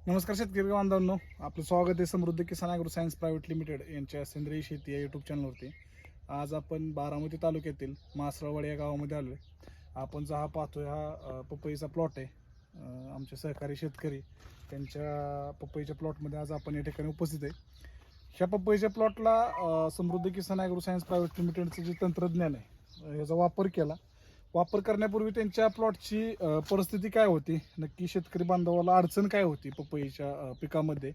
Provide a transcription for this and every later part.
नमस्कार शेतकरी बांधवांनो, आपलं स्वागत आहे समृद्ध किसान ॲग्रो सायन्स प्रायव्हेट लिमिटेड यांच्या सेंद्रिय शेती या यूट्यूब चॅनलवरती. आज आपण बारामती तालुक्यातील मासरावाडी या गावामध्ये आलो आहे. आपण जो हा पाहतोय हा पपईचा प्लॉट आहे. आमचे सहकारी शेतकरी त्यांच्या पपईच्या प्लॉटमध्ये आज आपण या ठिकाणी उपस्थित आहे. ह्या पपईच्या प्लॉटला समृद्ध किसान ॲग्रो सायन्स प्रायव्हेट लिमिटेडचं जे तंत्रज्ञान आहे याचा वापर करण्यापूर्वी त्यांच्या प्लॉटची परिस्थिती काय होती, नक्की शेतकरी बांधवाला अडचण काय होती पपईच्या पिकामध्ये,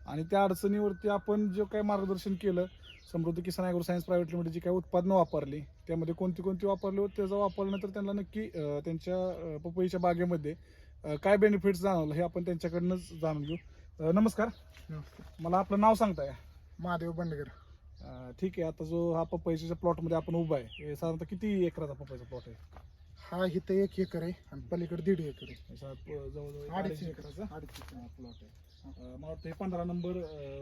आणि त्या अडचणीवरती आपण जे काही मार्गदर्शन केलं, समृद्ध किसान ॲग्रो सायन्स प्रायव्हेट लिमिटेड जी काही उत्पादनं वापरली त्यामध्ये कोणती कोणती वापरली होती, त्याचा वापरल्यानंतर त्यांना नक्की त्यांच्या पपईच्या बागेमध्ये काय बेनिफिट्स जाणवलं हे आपण त्यांच्याकडनंच जाणून घेऊ. नमस्कार. मला आपलं नाव सांगताय? महादेव बंडगर. ठीक आहे. आता जो हा पपईच्या प्लॉटमध्ये आपण उभा आहे, हे साधारणतः किती एकराचा पपईचा प्लॉट आहे? हा इथं 1 एकर आहे आणि पलीकडे 1.5 एकर आहे. जवळजवळ 2.5 एकराचा एकराचा प्लॉट आहे. मला वाटतं हे 15 नंबर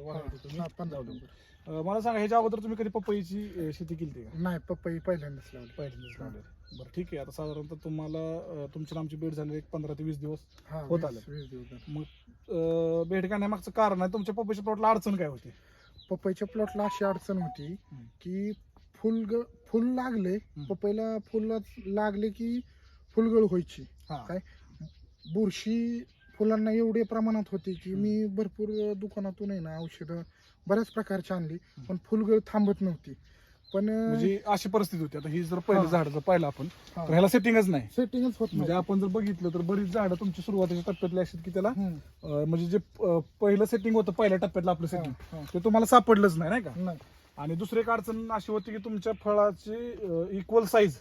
वाढवतो तुम्ही. 15 नंबर. मला सांगा, ह्याच्या अगोदर तुम्ही कधी पपईची शेती केली का? नाही, पपई पहिल्यांदाच लावली. पहिल्यांदाच लावली. बरं, ठीक आहे. आता साधारणतः तुम्हाला तुमच्या आमची भेट झाली 15 ते 20 दिवस हा, होत आले. 20 दिवस झाले. मग भेट घेण्यामागचं कारण आहे, तुमच्या पपईच्या प्लॉटला अडचण काय होती? पपईच्या प्लॉटला अशी अडचण होती की फुल लागले, पपईला फुल लागले की फुलगळ व्हायची. काय बुरशी फुलांना एवढ्या प्रमाणात होती की मी भरपूर दुकानातून आहे ना औषधं बऱ्याच प्रकारची आणली, पण फुलगळ थांबत नव्हती. पण म्हणजे अशी परिस्थिती होती. आता ही जर पहिलं झाड जर पाहिलं आपण तर ह्याला सेटिंगच नाही. सेटिंगच होत म्हणजे नाही. आपण जर बघितलं तर बरीच झाडं तुमची सुरुवातीच्या टप्प्यातली असतात की त्याला म्हणजे जे पहिलं सेटिंग होतं, पहिल्या टप्प्यातलं आपलं सेटिंग, ते तुम्हाला सापडलंच नाही का? नाही. आणि दुसरी एक अडचण अशी होती की तुमच्या फळाची इक्वल साईज,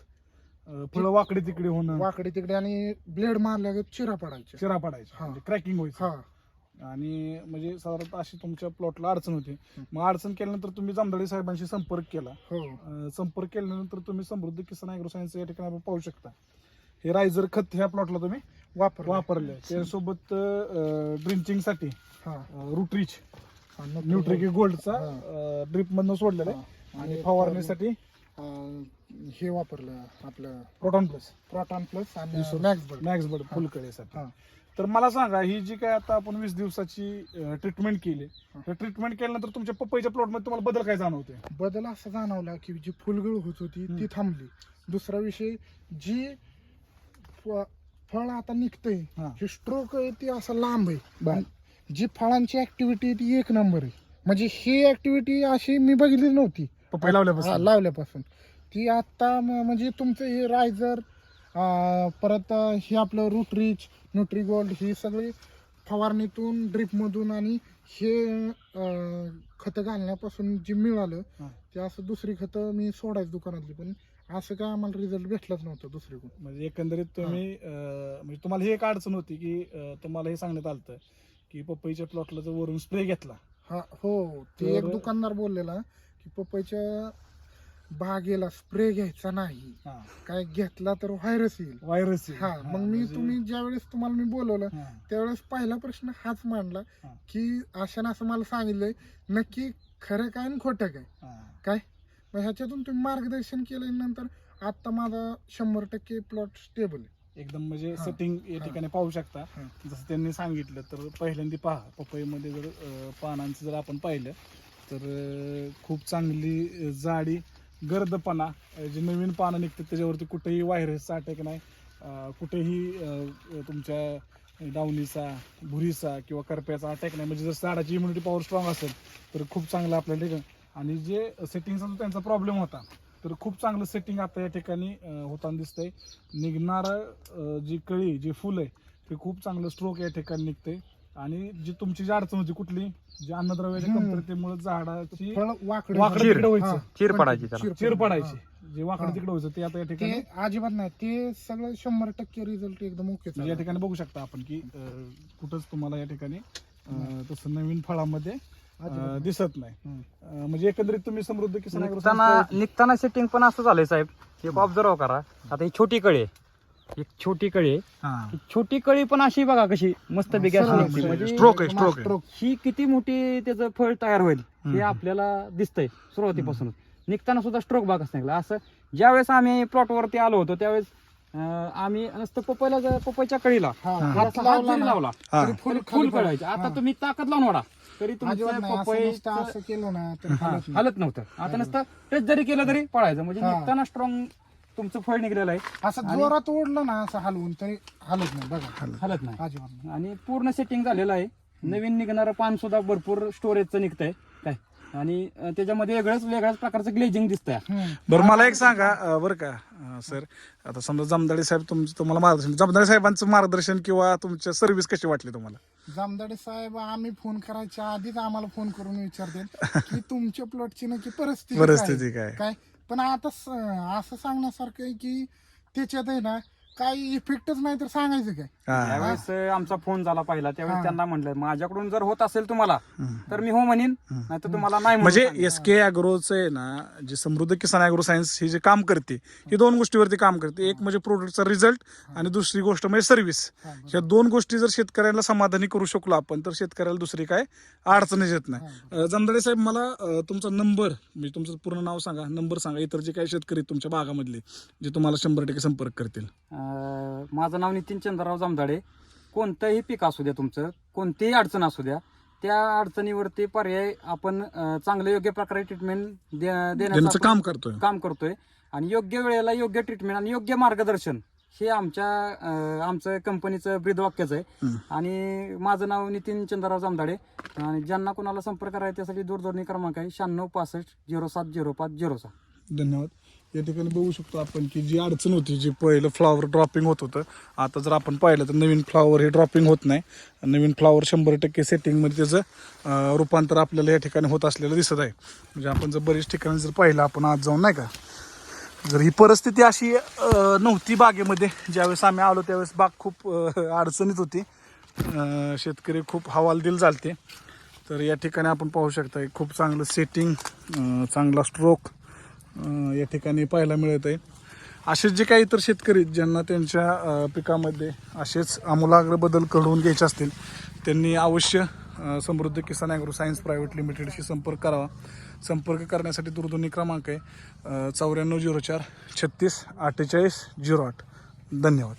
फळं वाकडे तिकडे होणं, वाकडे तिकडे, आणि ब्लेड मारल्या चिरा पडायच्या. पडायची, म्हणजे क्रॅकिंग व्हायचं. आणि म्हणजे साधारणतः अशी तुमच्या प्लॉटला अडचण होती. मग अडचण केल्यानंतर तुम्ही जामदाडे साहेबांशी संपर्क केला. संपर्क केल्यानंतर तुम्ही समृद्ध किसान ॲग्रो सायन्स या ठिकाणी आपण पाहू शकता, हे रायझर खत ह्या प्लॉटला तुम्ही वापरले. त्यासोबत ड्रिंचिंगसाठी रूटरीच न्यूट्रिक गोल्डचा ड्रिप मधनं सोडलेला आहे, आणि फवारणीसाठी हे वापरलं आपलं प्रोटॉन प्लस आणि मॅक्स बर्ड फुलकळीसाठी. तर मला सांगा, ही जी काय आता आपण 20 दिवसाची ट्रीटमेंट केली, तर ट्रीटमेंट केल्यानंतर तुमच्या पपईच्या प्लॉटमध्ये तुम्हाला बदल काय जाणवते? बदल असा जाणवला की जी फुलगळ होत होती ती थांबली. दुसरा विषय, जी फळ आता निघतंय, जी स्ट्रोक आहे ती असं लांब आहे, जी फळांची ऍक्टिव्हिटी ती 1 नंबर आहे. म्हणजे ही ऍक्टिव्हिटी अशी मी बघितली नव्हती पपई लावल्यापासून. ती आता म्हणजे तुमचं हे रायझर, परत हे आपलं रूटरीच, न्यूट्रिगोल्ड, ही सगळी फवारणीतून, ड्रिपमधून आणि हे खतं घालण्यापासून जे मिळालं ते असं दुसरी खतं मी सोडायचं दुकानातली, पण असं काय आम्हाला रिझल्ट भेटलाच नव्हता दुसरीकडून. म्हणजे एकंदरीत तुम्ही म्हणजे तुम्हाला ही एक अडचण होती की तुम्हाला हे सांगण्यात आलं की पपईच्या प्लॉटला जर वरून स्प्रे घेतला. हो, ते एक दुकानदार बोललेला की पपईच्या बागेला स्प्रे घ्यायचा नाही, काय घेतला तर व्हायरस येईल. मग तुम्ही ज्यावेळेस तुम्हाला मी बोलवलं त्यावेळेस पहिला प्रश्न हाच मांडला की अशाने असं मला सांगितलंय, नक्की खरं काय आणि खोटं काय. मग ह्याच्यातून तुम्ही मार्गदर्शन केल्यानंतर आता माझा 100% प्लॉट स्टेबल आहे एकदम. म्हणजे सेटिंग या ठिकाणी पाहू शकता, जसं त्यांनी सांगितलं. तर पहिल्यांदा पहा, पपईमध्ये जर पानांचं जर आपण पाहिलं तर खूप चांगली जाडी, गर्दपणा, जे नवीन पानं निघतात त्याच्यावरती कुठेही व्हायरसचा अटॅक नाही, कुठेही तुमच्या डावणीचा, भुरीचा किंवा करप्याचा अटॅक नाही. म्हणजे जर झाडाची इम्युनिटी पॉवर स्ट्रॉंग असेल तर खूप चांगलं आपल्याला. आणि जे सेटिंगचा जो त्यांचा प्रॉब्लेम होता, तर खूप चांगलं सेटिंग आता या ठिकाणी होताना दिसतंय. निघणारं जी कळी, जे फुल आहे ते खूप चांगलं स्ट्रोक या ठिकाणी निघतंय. आणि जी तुमची जी अडचण होती कुठली, जी अन्नद्रव्याच्या कमतरतेमुळे झाडाची वाकडं तिकडे व्हायचं, चीर पडायची, जे वाकडं तिकडे व्हायचं, ते आता या ठिकाणी अजिबात नाही. ते सगळं 100% रिझल्ट एकदम ओके. या ठिकाणी बघू शकता आपण की कुठंच तुम्हाला या ठिकाणी तसं नवीन फळामध्ये दिसत नाही. म्हणजे एकंदरीत तुम्ही समृद्ध किसान निघताना सेटिंग पण असं झालंय साहेब. एक ऑब्झर्व करा, आता ही छोटी कळी आहे, एक छोटी कळी आहे, छोटी कळी पण अशी बघा कशी मस्त म्हणजे स्ट्रोक ही किती मोठी त्याचं फळ तयार होईल हे आपल्याला दिसतंय सुरुवातीपासूनच. निघताना सुद्धा स्ट्रोक बाग असं. ज्यावेळेस आम्ही प्लॉटवरती आलो होतो त्यावेळेस आम्ही नुसतं पपईच्या कळीला हा, जरासा हात हात लावला जरी ना, लावला हा. तरी फुल खाली कळायचे. आता हा. तुम्ही ताकद लावून वाढा तरी अजिबात तुमचं नाही, असं पपई नुसतं असं केलं ना तर हा, हालत नाही. हलत नव्हतं. आता नुसतं टच जरी केलं तरी पळायचं, म्हणजे हा. निघताना स्ट्रॉंग तुमचं फळ निघलेलं आहे, असं जोरात ओढलं ना असं हलवून तरी हलत नाही बघा, हलत नाही. अजिबात नाही. आणि पूर्ण सेटिंग झालेलं आहे. नवीन निघणारं पान सुद्धा भरपूर स्टोरेजचं निघतंय काय, आणि त्याच्यामध्ये वेगळ्याच प्रकारचं ग्लेजिंग दिसतंय. बरं मला एक सांगा बरं का सर, आता समजा जमदाडे साहेब तुम्हाला मार्गदर्शन, जमदाडे साहेबांचं मार्गदर्शन किंवा तुमच्या सर्व्हिस कशी वाटली तुम्हाला? जामदाडे साहेब आम्ही फोन करायच्या आधीच आम्हाला फोन करून विचारते की तुमच्या प्लॉटची नक्की परिस्थिती काय? काय. पण आता असं सांगण्यासारखं आहे की त्याच्यात आहे ना काही इफेक्टच नाही तर सांगायचं काय. त्यावेळेस आमचा फोन झाला पहिला, त्यावेळेस त्यांना म्हणलं माझ्याकडून जर होत असेल तुम्हाला तर मी हो म्हणेन, नाही तर तुम्हाला नाही म्हणून म्हणजे सांगेन. SK ॲग्रोचं आहे ना, जे समृद्ध किसान ॲग्रो सायन्स हे जे काम करते, ही दोन गोष्टीवरती काम करते. एक म्हणजे प्रोडक्टचा रिझल्ट आणि दुसरी गोष्ट म्हणजे सर्व्हिस. ह्या दोन गोष्टी जर शेतकऱ्याला समाधानी करू शकलो आपण तर शेतकऱ्याला दुसरी काय अडचणच येत नाही. जमदाडे साहेब मला तुमचा नंबर, म्हणजे तुमचं पूर्ण नाव सांगा, नंबर सांगा, इतर जे काही शेतकरी तुमच्या भागामधले जे तुम्हाला 100% संपर्क करतील. माझं नाव नितीन चंद्रराव जामदाडे. कोणतंही पीक असू द्या, तुमचं कोणतीही अडचण असू द्या, त्या अडचणीवरती पर्याय आपण चांगलं योग्य प्रकारे ट्रीटमेंट देण्याचं काम काम करतोय. आणि योग्य वेळेला योग्य ट्रीटमेंट आणि योग्य मार्गदर्शन हे आमचं कंपनीचं ब्रीदवाक्यच आहे. आणि माझं नाव नितीन चंद्रराव जामदाडे. आणि ज्यांना कोणाला संपर्क करायचा त्यासाठी दूरध्वनी क्रमांक आहे 9665070506. धन्यवाद. या ठिकाणी बघू शकतो आपण की जी अडचण होती, जी पहिलं फ्लॉवर ड्रॉपिंग होत होतं, आता जर आपण पाहिलं तर नवीन फ्लॉवर हे ड्रॉपिंग होत नाही. नवीन फ्लॉवर 100% सेटिंगमध्ये त्याचं रूपांतर आपल्याला या ठिकाणी होत असलेलं दिसत आहे. म्हणजे आपण जर बरीच ठिकाणी जर पाहिलं, आपण आज जाऊन नाही का, जर ही परिस्थिती अशी नव्हती बागेमध्ये, ज्यावेळेस आम्ही आलो त्यावेळेस बाग खूप अडचणीत होती, शेतकरी खूप हवालदिल झालते. तर या ठिकाणी आपण पाहू शकता खूप चांगलं सेटिंग, चांगला स्ट्रोक या ठिकाणी पाहायला मिळत आहे. असेच जे काही इतर शेतकरी ज्यांना त्यांच्या पिकामध्ये असेच आमूलाग्र बदल घडवून घ्यायचे असतील, त्यांनी अवश्य समृद्ध किसान ॲग्रो सायन्स प्रायव्हेट लिमिटेडशी संपर्क करावा. संपर्क करण्यासाठी दूरध्वनी क्रमांक आहे 9404 36 48 08. धन्यवाद.